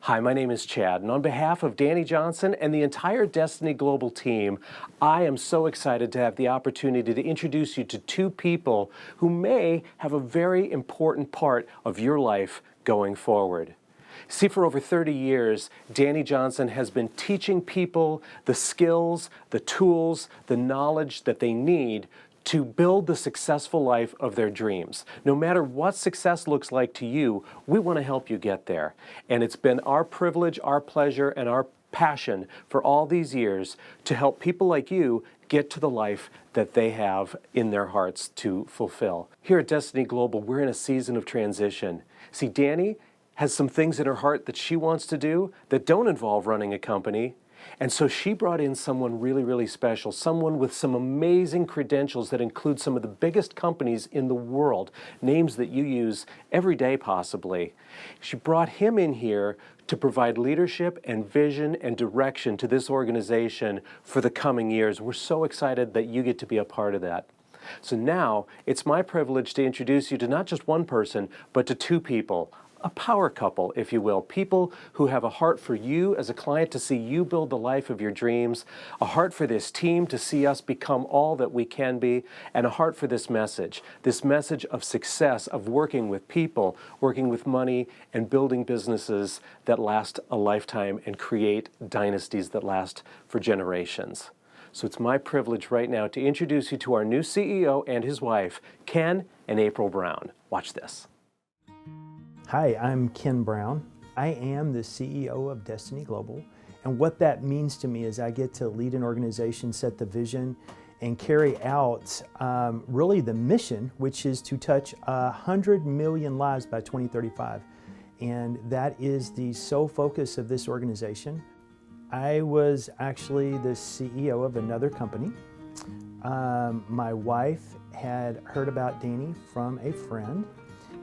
Hi, my name is Chad, and on behalf of Dani Johnson and the entire Destiny Global team, I am so excited to have the opportunity to introduce you to two people who may have a very important part of your life going forward. See, for over 30 years, Dani Johnson has been teaching people the skills, the tools, the knowledge that they need to build the successful life of their dreams. No matter what success looks like to you, we want to help you get there. And it's been our privilege, our pleasure, and our passion for all these years to help people like you get to the life that they have in their hearts to fulfill. Here at Destiny Global, we're in a season of transition. See, Dani has some things in her heart that she wants to do that don't involve running a company. And so she brought in someone really, really special, someone with some amazing credentials that include some of the biggest companies in the world, names that you use every day possibly. She brought him in here to provide leadership and vision and direction to this organization for the coming years. We're so excited that you get to be a part of that. So now it's my privilege to introduce you to not just one person, but to two people. A power couple, if you will, people who have a heart for you as a client to see you build the life of your dreams, a heart for this team to see us become all that we can be, and a heart for this message of success, of working with people, working with money, and building businesses that last a lifetime and create dynasties that last for generations. So it's my privilege right now to introduce you to our new CEO and his wife, Ken and April Brown. Watch this. Hi, I'm Ken Brown. I am the CEO of Destiny Global, and what that means to me is I get to lead an organization, set the vision, and carry out really the mission, which is to touch 100 million lives by 2035. And that is the sole focus of this organization. I was actually the CEO of another company. My wife had heard about Dani from a friend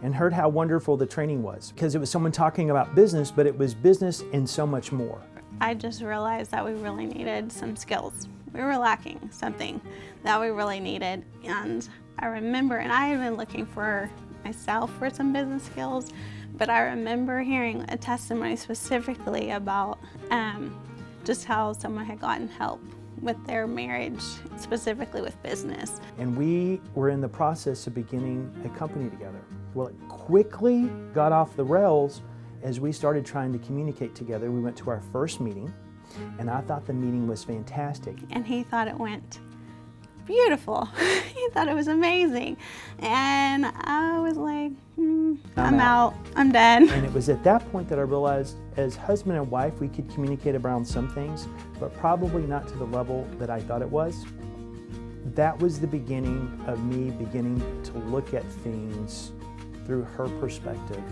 and heard how wonderful the training was, because it was someone talking about business, but it was business and so much more. I just realized that we really needed some skills. We were lacking something that we really needed. And I remember, and I had been looking for myself for some business skills, but I remember hearing a testimony specifically about just how someone had gotten help with their marriage, specifically with business. And we were in the process of beginning a company together. Well, it quickly got off the rails as we started trying to communicate together. We went to our first meeting, and I thought the meeting was fantastic. And he thought it went beautiful. He thought it was amazing. And I was like, I'm out, I'm done. And it was at that point that I realized as husband and wife, we could communicate around some things, but probably not to the level that I thought it was. That was the beginning of me beginning to look at things through her perspective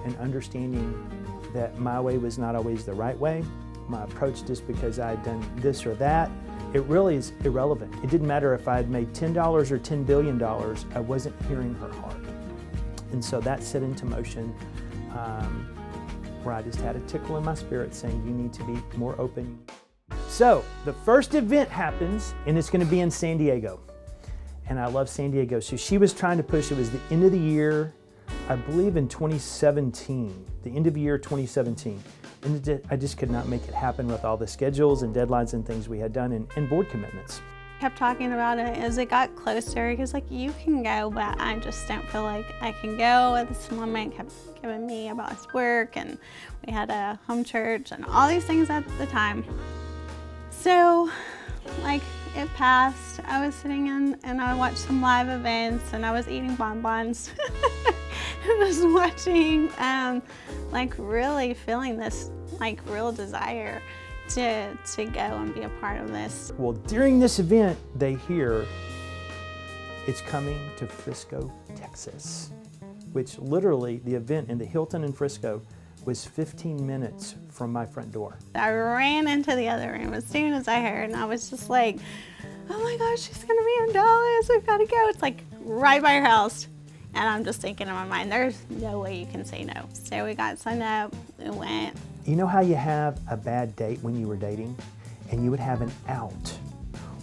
and understanding that my way was not always the right way. My approach, just because I had done this or that, it really is irrelevant. It didn't matter if I had made $10 or $10 billion, I wasn't hearing her heart. And so that set into motion where I just had a tickle in my spirit saying, you need to be more open. So the first event happens, and it's going to be in San Diego. And I love San Diego. So she was trying to push, it was the end of the year, I believe in 2017, the end of the year 2017. And I just could not make it happen with all the schedules and deadlines and things we had done and board commitments. Kept talking about it as it got closer. He was like, you can go, but I just don't feel like I can go. And this woman kept giving me about his work, and we had a home church and all these things at the time. So, like, it passed. I was sitting in and I watched some live events, and I was eating bonbons. I was watching, like, really feeling this, like, real desire to go and be a part of this. Well, during this event, they hear it's coming to Frisco, Texas, which literally the event in the Hilton in Frisco was 15 minutes from my front door. I ran into the other room as soon as I heard, and I was just like, oh my gosh, she's gonna be in Dallas, we've gotta go. It's like right by your house. And I'm just thinking in my mind, there's no way you can say no. So we got signed up, we went. You know how you have a bad date when you were dating and you would have an out?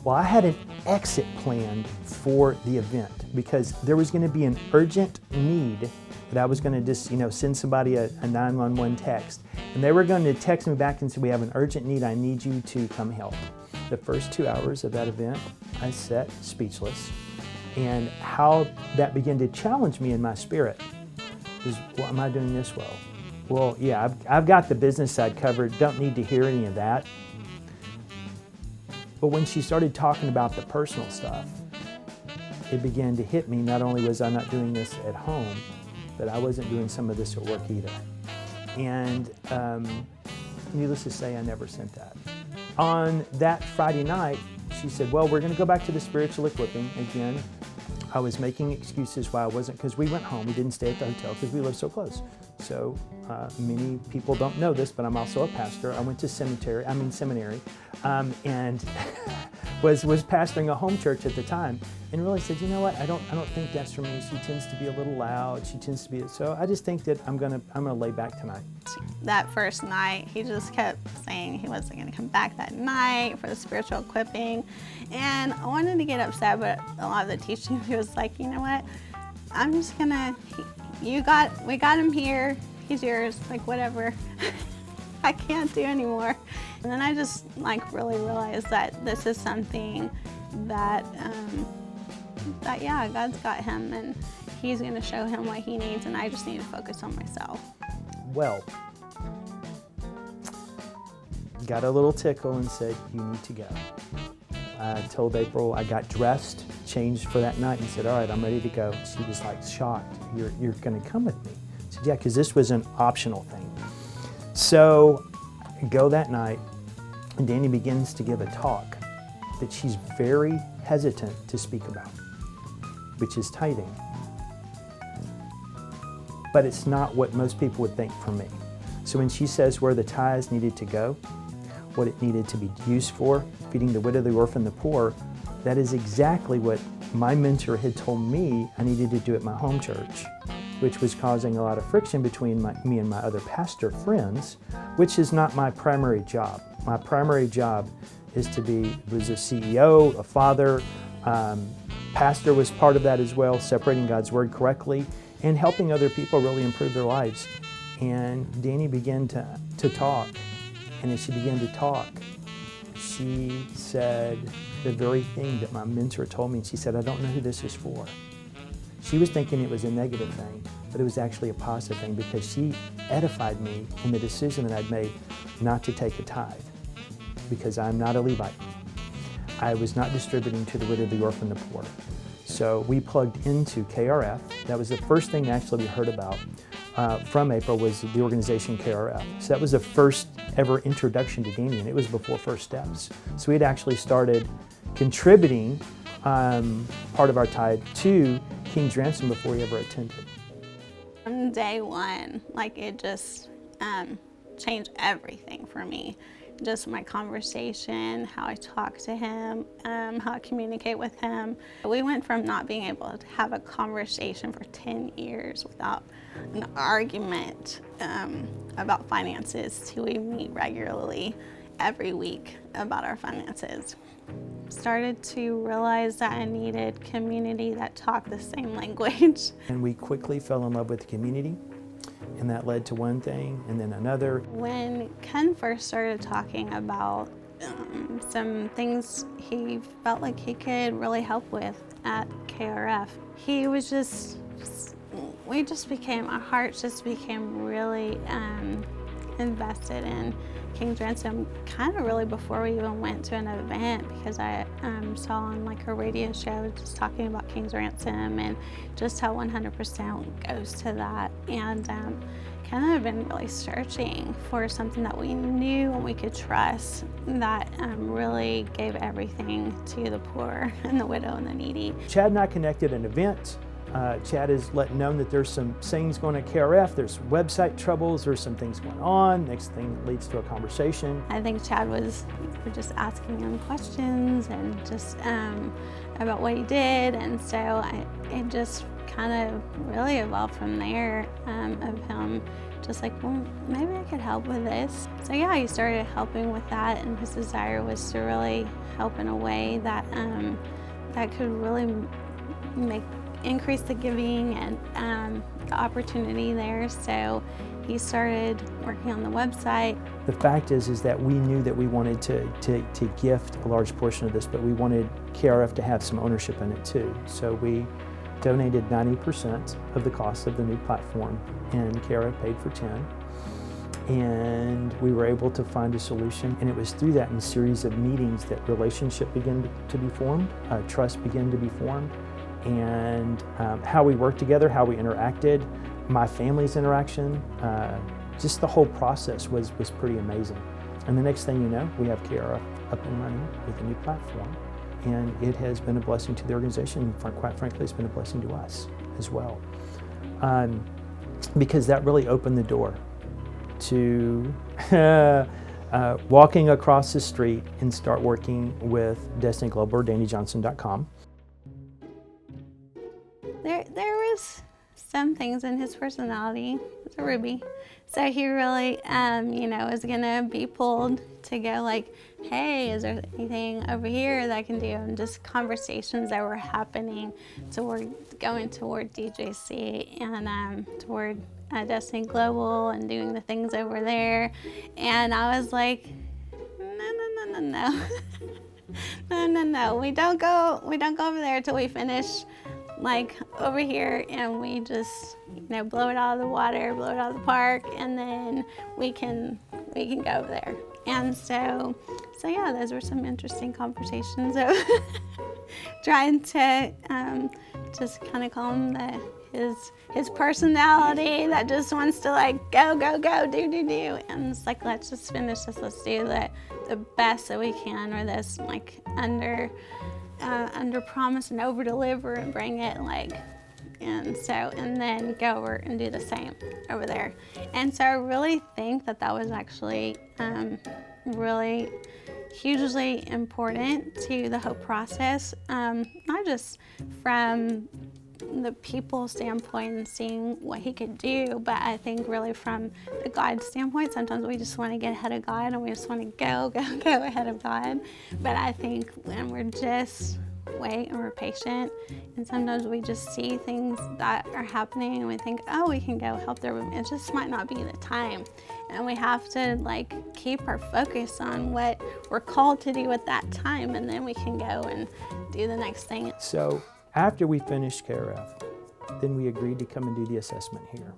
Well, I had an exit planned for the event because there was going to be an urgent need that I was going to just, send somebody a 911 text. And they were going to text me back and say, we have an urgent need, I need you to come help. The first 2 hours of that event, I sat speechless. And how that began to challenge me in my spirit is, well, am I doing this well? Well, yeah, I've got the business side covered, don't need to hear any of that. But when she started talking about the personal stuff, it began to hit me, not only was I not doing this at home, but I wasn't doing some of this at work either. And needless to say, I never sent that. On that Friday night, she said, well, we're going to go back to the spiritual equipping. Again, I was making excuses why I wasn't, because we went home. We didn't stay at the hotel because we lived so close. So many people don't know this, but I'm also a pastor. I went to seminary, and was pastoring a home church at the time, and really said, you know what, I don't think that's for me. She tends to be a little loud. She tends to be, so I just think that I'm gonna lay back tonight. That first night, he just kept saying he wasn't gonna come back that night for the spiritual equipping, and I wanted to get upset, but a lot of the teaching, he was like, you know what, I'm just gonna, we got him here, he's yours, like whatever. I can't do anymore. And then I just really realized that this is something that, yeah, God's got him and he's gonna show him what he needs, and I just need to focus on myself. Well, got a little tickle and said, you need to go. I told April, I got dressed, changed for that night, and said, all right, I'm ready to go. She was shocked. You're gonna come with me? I said, yeah, because this was an optional thing. So I go that night, and Dani begins to give a talk that she's very hesitant to speak about, which is tithing. But it's not what most people would think for me. So when she says where the tithes needed to go, what it needed to be used for, feeding the widow, the orphan, the poor, that is exactly what my mentor had told me I needed to do at my home church, which was causing a lot of friction between me and my other pastor friends, which is not my primary job. My primary job is was a CEO, a father, pastor was part of that as well, separating God's word correctly, and helping other people really improve their lives. And Dani began to talk, and as she began to talk, she said the very thing that my mentor told me, and she said, I don't know who this is for. She was thinking it was a negative thing, but it was actually a positive thing because she edified me in the decision that I'd made not to take a tithe because I'm not a Levite. I was not distributing to the widow, the orphan, the poor. So we plugged into KRF. That was the first thing actually we heard about from April was the organization KRF. So that was the first ever introduction to Dani, and it was before First Steps. So we had actually started contributing part of our tithe to King's Ransom before he ever attended. From day one, it just changed everything for me. Just my conversation, how I talk to him, how I communicate with him. We went from not being able to have a conversation for 10 years without an argument about finances to we meet regularly every week about our finances. Started to realize that I needed community that talked the same language. And we quickly fell in love with the community, and that led to one thing and then another. When Ken first started talking about some things he felt like he could really help with at KRF, he was our hearts just became really invested in King's Ransom kind of really before we even went to an event, because I saw on her radio show just talking about King's Ransom and just how 100% goes to that, and kind of been really searching for something that we knew and we could trust that really gave everything to the poor and the widow and the needy. Chad and I connected an event. Chad has let known that there's some things going at KRF, there's website troubles, there's some things going on. Next thing leads to a conversation. I think Chad was just asking him questions and just about what he did, and so it just kind of really evolved from there of him just well, maybe I could help with this. So yeah, he started helping with that, and his desire was to really help in a way that that could really make increase the giving and the opportunity there. So he started working on the website. The fact is that we knew that we wanted to gift a large portion of this, but we wanted KRF to have some ownership in it too. So we donated 90% of the cost of the new platform, and KRF paid for 10. And we were able to find a solution, and it was through that, in a series of meetings, that relationship began to be formed, trust began to be formed, and how we worked together, how we interacted, my family's interaction, just the whole process was pretty amazing. And the next thing you know, we have KRF up and running with a new platform, and it has been a blessing to the organization. Quite frankly, it's been a blessing to us as well, because that really opened the door to walking across the street and start working with Destiny Global or DaniJohnson.com. There was some things in his personality. He's a Ruby. So he really, was gonna be pulled to go like, hey, is there anything over here that I can do? And just conversations that were happening toward going toward DJC and toward Destiny Global and doing the things over there. And I was like, no. We don't go over there till we finish like over here, and we just blow it out of the water, blow it out of the park, and then we can go over there. And so yeah, those were some interesting conversations of trying to just kind of calm his personality that just wants to like go, do. And it's like, let's just finish this. Let's do the best that we can, or this like under promise and over deliver and bring it like, and then go over and do the same over there. And so I really think that was actually really hugely important to the whole process, not just from the people standpoint and seeing what he could do, but I think really from the God standpoint. Sometimes we just want to get ahead of God and we just want to go ahead of God. But I think when we're just wait and we're patient, and sometimes we just see things that are happening and we think, oh, we can go help there. It just might not be the time. And we have to like keep our focus on what we're called to do at that time, and then we can go and do the next thing. So after we finished KRF, then we agreed to come and do the assessment here.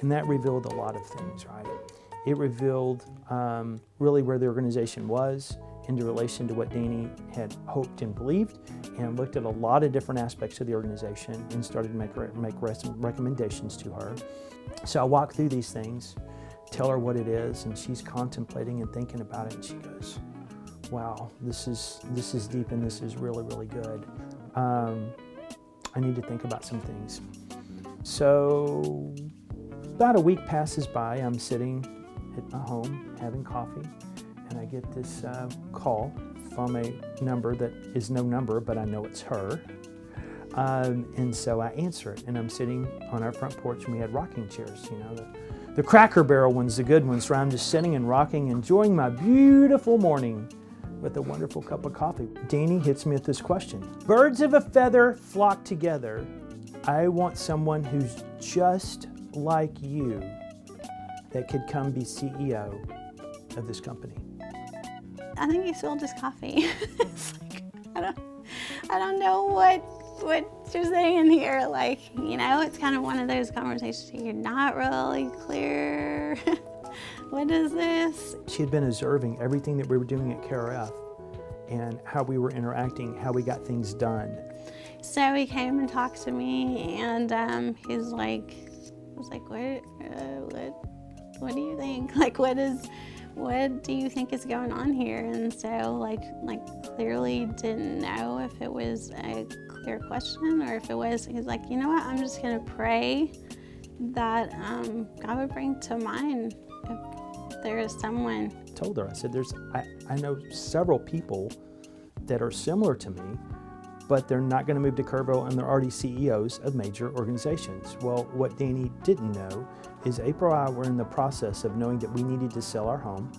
And that revealed a lot of things, right? It revealed really where the organization was in relation to what Dani had hoped and believed, and looked at a lot of different aspects of the organization and started to make recommendations to her. So I walk through these things, tell her what it is, and she's contemplating and thinking about it, and she goes, wow, this is deep, and this is really, really good. I need to think about some things. So about a week passes by. I'm sitting at my home having coffee, and I get this call from a number that is no number, but I know it's her. And so I answer it, and I'm sitting on our front porch, and we had rocking chairs, the Cracker Barrel ones, the good ones. So I'm just sitting and rocking, enjoying my beautiful morning with a wonderful cup of coffee. Dani hits me with this question. Birds of a feather flock together. I want someone who's just like you that could come be CEO of this company. I think he spilled his coffee. It's like, I don't know what you're saying here. Like, it's kind of one of those conversations you're not really clear. What is this? She had been observing everything that we were doing at KRF and how we were interacting, how we got things done. So he came and talked to me, and he's like, what do you think? Like, what do you think is going on here? And so like clearly didn't know if it was a clear question or if it was, he's like, you know what, I'm just gonna pray that God would bring to mind if there is someone. I told her, I said, I know several people that are similar to me, but they're not gonna move to Kerrville, and they're already CEOs of major organizations. Well, what Dani didn't know is April and I were in the process of knowing that we needed to sell our home,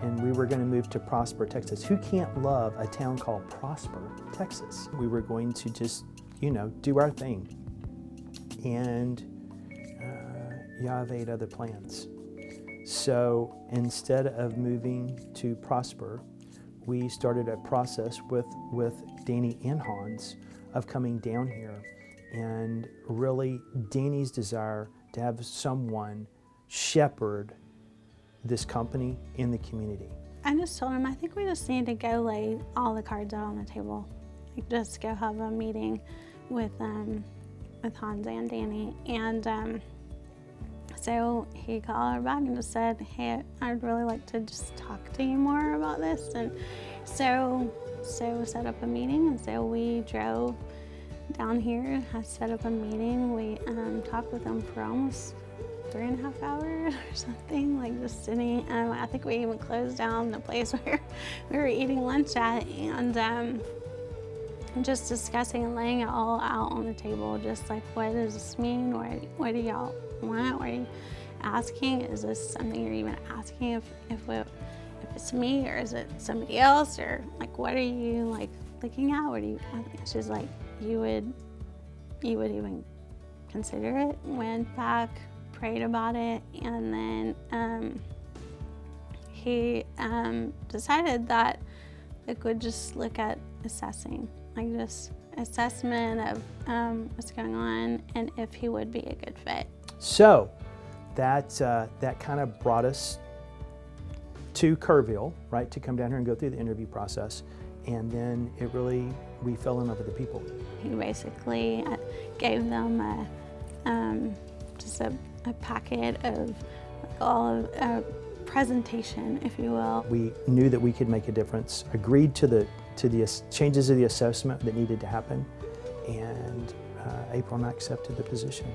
and we were gonna move to Prosper, Texas. Who can't love a town called Prosper, Texas? We were going to just, do our thing. And y'all have 8 other plans. So instead of moving to Prosper, we started a process with Dani and Hans of coming down here, and really Dani's desire to have someone shepherd this company in the community. I just told him, I think we just need to go lay all the cards out on the table. Like, just go have a meeting with Hans and Dani. And so he called her back and just said, hey, I'd really like to just talk to you more about this. And so we set up a meeting, and so we drove down here, I set up a meeting. We talked with them for almost 3.5 hours or something, like just sitting. I think we even closed down the place where we were eating lunch at, and just discussing and laying it all out on the table, just like, what does this mean? What do y'all want? What are you asking? Is this something you're even asking if it's me, or is it somebody else, or like, what are you like looking at? What do you? She's like, you would even consider it. Went back, prayed about it, and then he decided that it would just look at assessing, like just assessment of what's going on and if he would be a good fit. So that kind of brought us to Kerrville, right, to come down here and go through the interview process. And then we fell in love with the people. He basically gave them just a packet of like all of a presentation, if you will. We knew that we could make a difference, agreed to the changes of the assessment that needed to happen, and April and I accepted the position.